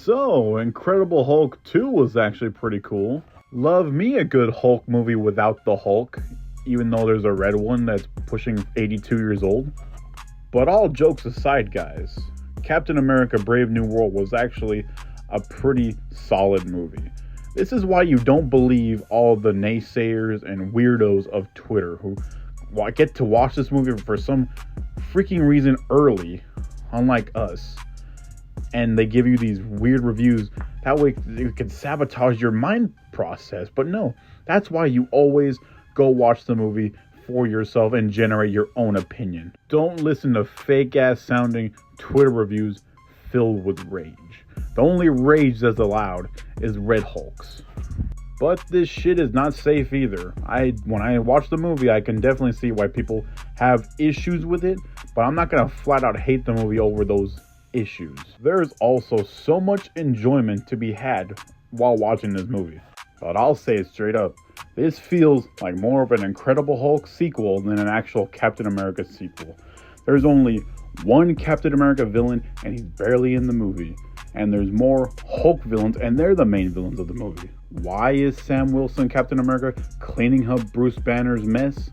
So, Incredible Hulk 2 was actually pretty cool. Love me a good Hulk movie without the Hulk, even though there's a red one that's pushing 82 years old. But all jokes aside, guys, Captain America Brave New World was actually a pretty solid movie. This is why you don't believe all the naysayers and weirdos of Twitter who get to watch this movie for some freaking reason early, unlike us, and they give you these weird reviews. That way it can sabotage your mind process. But no, that's why you always go watch the movie for yourself and generate your own opinion. Don't listen to fake ass sounding Twitter reviews filled with rage. The only rage that's allowed is Red Hulks. But this shit is not safe either. When I watch the movie, I can definitely see why people have issues with it, but I'm not gonna flat out hate the movie over those issues. There is also so much enjoyment to be had while watching this movie. But I'll say it straight up, this feels like more of an Incredible Hulk sequel than an actual Captain America sequel. There's only one Captain America villain, and he's barely in the movie. And there's more Hulk villains, and they're the main villains of the movie. Why is Sam Wilson Captain America cleaning up Bruce Banner's mess?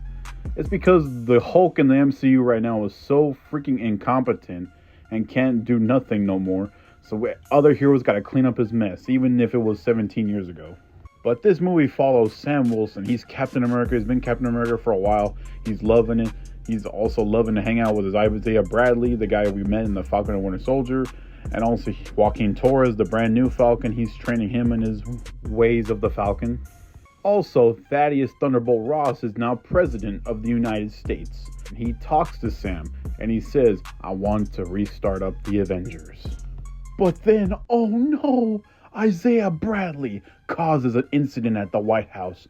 It's because the Hulk in the MCU right now is so freaking incompetent and can't do nothing no more. So other heroes gotta clean up his mess, even if it was 17 years ago. But this movie follows Sam Wilson. He's Captain America. He's been Captain America for a while. He's loving it. He's also loving to hang out with his Isaiah Bradley, the guy we met in the Falcon and Winter Soldier. And also Joaquin Torres, the brand new Falcon. He's training him in his ways of the Falcon. Also, Thaddeus Thunderbolt Ross is now President of the United States. He talks to Sam and he says, I want to restart up the Avengers. But then, oh no, Isaiah Bradley causes an incident at the White House.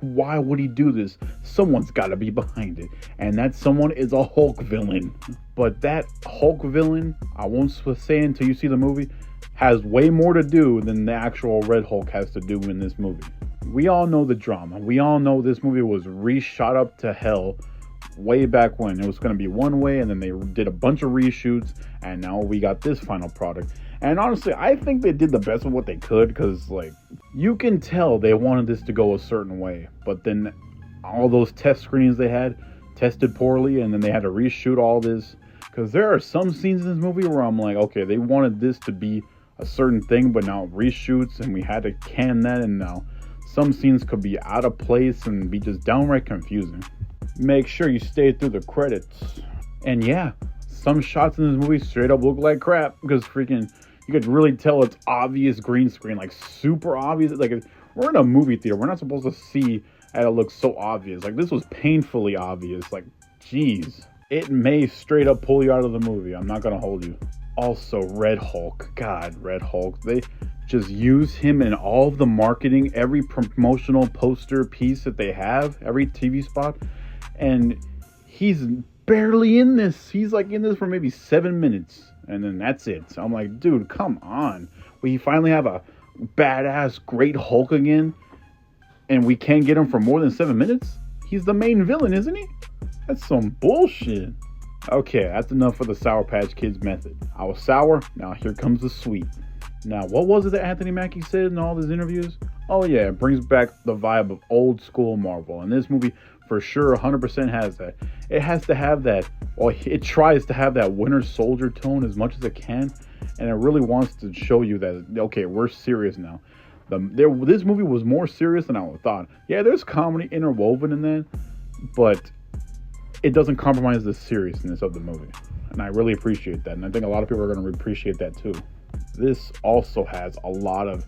Why would he do this? Someone's got to be behind it. And that someone is a Hulk villain. But that Hulk villain, I won't say until you see the movie, has way more to do than the actual Red Hulk has to do in this movie. We all know the drama. We all know this movie was reshot up to hell way back when. It was going to be one way, and then they did a bunch of reshoots, and now we got this final product. And honestly, I think they did the best of what they could, because like you can tell they wanted this to go a certain way, but then all those test screenings they had tested poorly, and then they had to reshoot all this. Because there are some scenes in this movie where I'm like, okay, they wanted this to be a certain thing, but now reshoots, and we had to can that, and now some scenes could be out of place and be just downright confusing. Make sure you stay through the credits. And yeah, some shots in this movie straight up look like crap, because freaking you could really tell it's obvious green screen, like super obvious. Like we're in a movie theater, we're not supposed to see that it looks so obvious. Like this was painfully obvious. Like, geez, it may straight up pull you out of the movie. I'm not gonna hold you. Also, Red Hulk. God, Red Hulk. They just use him in all of the marketing, every promotional poster piece that they have, every TV spot, and he's barely in this. He's like in this for maybe 7 minutes. And then that's it. So I'm like, dude, come on. We finally have a badass, great Hulk again. And we can't get him for more than 7 minutes? He's the main villain, isn't he? That's some bullshit. Okay, that's enough for the Sour Patch Kids method. I was sour, now here comes the sweet. Now, what was it that Anthony Mackie said in all his interviews? Oh yeah, it brings back the vibe of old school Marvel. And this movie for sure 100% has that. It has to have that, well, it tries to have that Winter Soldier tone as much as it can, and it really wants to show you that, okay, we're serious now. This movie was more serious than I would thought. Yeah, there's comedy interwoven in that, but it doesn't compromise the seriousness of the movie, and I really appreciate that, and I think a lot of people are going to appreciate that too. This also has a lot of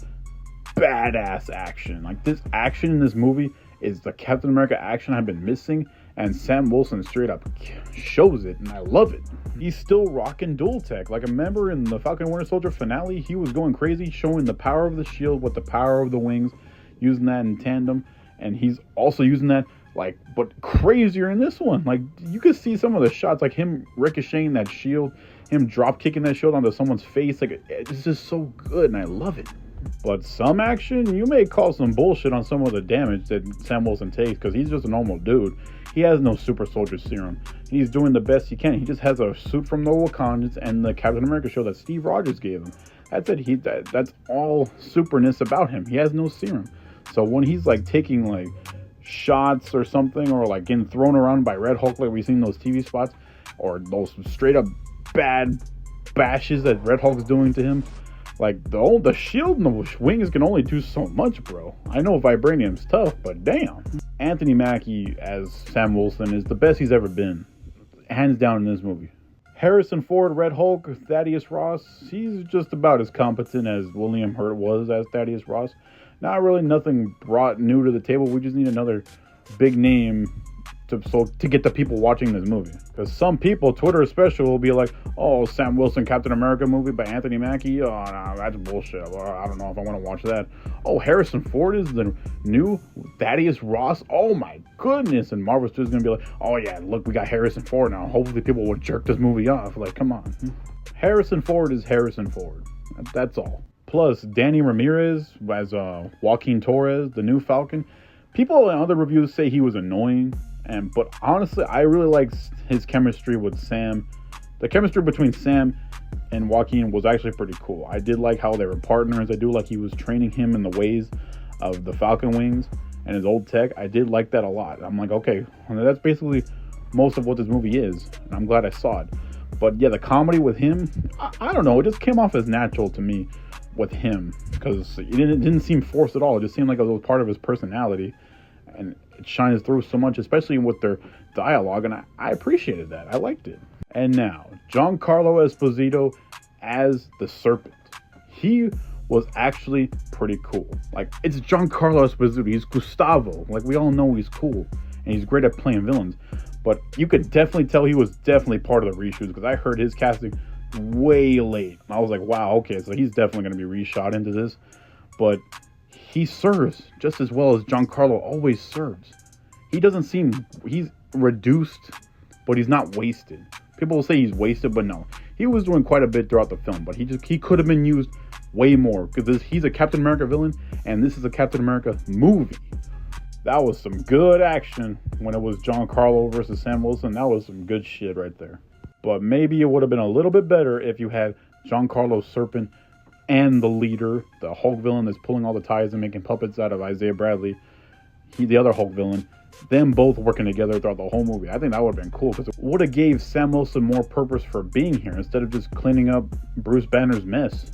badass action. Like, this action in this movie is the Captain America action I've been missing, and Sam Wilson straight up shows it, and I love it. He's still rocking dual tech. Like, remember in the Falcon and Winter Soldier finale, he was going crazy, showing the power of the shield with the power of the wings, using that in tandem, and he's also using that, like, but crazier in this one. Like, you could see some of the shots, like him ricocheting that shield, him drop kicking that shield onto someone's face. Like, it's just so good, and I love it. But some action, you may call some bullshit on some of the damage that Sam Wilson takes, because he's just a normal dude. He has no super soldier serum. He's doing the best he can. He just has a suit from the Wakandans and the Captain America show that Steve Rogers gave him. That's it. That's all superness about him. He has no serum. So when he's like taking like shots or something, or like getting thrown around by Red Hulk, like we've seen those TV spots, or those straight up bad bashes that Red Hulk's doing to him, like the shield and the wings can only do so much, bro. I know Vibranium's tough, but damn. Anthony Mackie as Sam Wilson is the best he's ever been, hands down, in this movie. Harrison Ford, Red Hulk, Thaddeus Ross, he's just about as competent as William Hurt was as Thaddeus Ross. Not really nothing brought new to the table. We just need another big name to get the people watching this movie. Because some people, Twitter especially, will be like, oh, Sam Wilson Captain America movie by Anthony Mackie? Oh, no, that's bullshit. I don't know if I want to watch that. Oh, Harrison Ford is the new Thaddeus Ross? Oh, my goodness. And Marvel's just going to be like, oh, yeah, look, we got Harrison Ford now. Hopefully people will jerk this movie off. Like, come on. Harrison Ford is Harrison Ford. That's all. Plus, Danny Ramirez as Joaquin Torres, the new Falcon. People in other reviews say he was annoying. But honestly, I really liked his chemistry with Sam. The chemistry between Sam and Joaquin was actually pretty cool. I did like how they were partners. I do like he was training him in the ways of the Falcon wings and his old tech. I did like that a lot. I'm like, okay, that's basically most of what this movie is, and I'm glad I saw it. But yeah, the comedy with him, I don't know, it just came off as natural to me with him, because it didn't seem forced at all. It just seemed like it was part of his personality, and it shines through so much, especially with their dialogue, and I appreciated that. I liked it. And now, Giancarlo Esposito as the Serpent. He was actually pretty cool. Like, it's Giancarlo Esposito. He's Gustavo. Like, we all know he's cool, and he's great at playing villains. But you could definitely tell he was definitely part of the reshoots, because I heard his casting way late. And I was like, wow, okay, so he's definitely going to be reshot into this. But he serves just as well as Giancarlo always serves. He's reduced, but he's not wasted. People will say he's wasted, but no. He was doing quite a bit throughout the film, but he could have been used way more, because he's a Captain America villain, and this is a Captain America movie. That was some good action when it was Giancarlo versus Sam Wilson. That was some good shit right there. But maybe it would have been a little bit better if you had Giancarlo Serpent and the leader, the Hulk villain that's pulling all the ties and making puppets out of Isaiah Bradley, the other Hulk villain, them both working together throughout the whole movie. I think that would have been cool, because it would have gave Sam Wilson more purpose for being here instead of just cleaning up Bruce Banner's mess.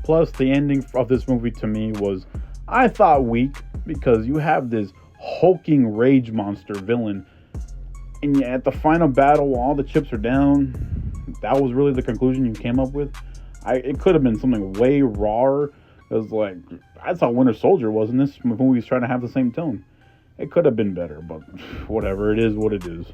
Plus, the ending of this movie to me was, I thought, weak, because you have this hulking rage monster villain, and yet at the final battle, while all the chips are down, that was really the conclusion you came up with. It could have been something way rawer, because like, that's how Winter Soldier was, and this movie's trying to have the same tone. It could have been better, but whatever, it is what it is.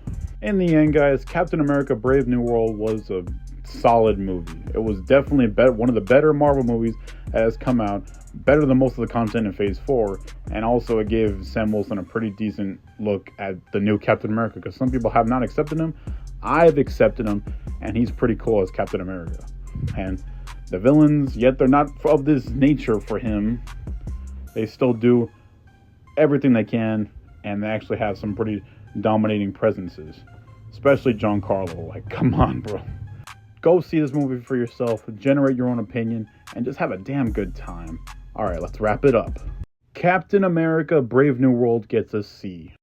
In the end, guys, Captain America Brave New World was a solid movie. It was definitely one of the better Marvel movies that has come out, better than most of the content in Phase 4, and also it gave Sam Wilson a pretty decent look at the new Captain America, because some people have not accepted him. I've accepted him, and he's pretty cool as Captain America. And the villains, yet they're not of this nature for him, they still do everything they can, and they actually have some pretty dominating presences, especially Giancarlo. Like, come on, bro. Go see this movie for yourself, generate your own opinion, and just have a damn good time. Alright, let's wrap it up. Captain America Brave New World gets a C.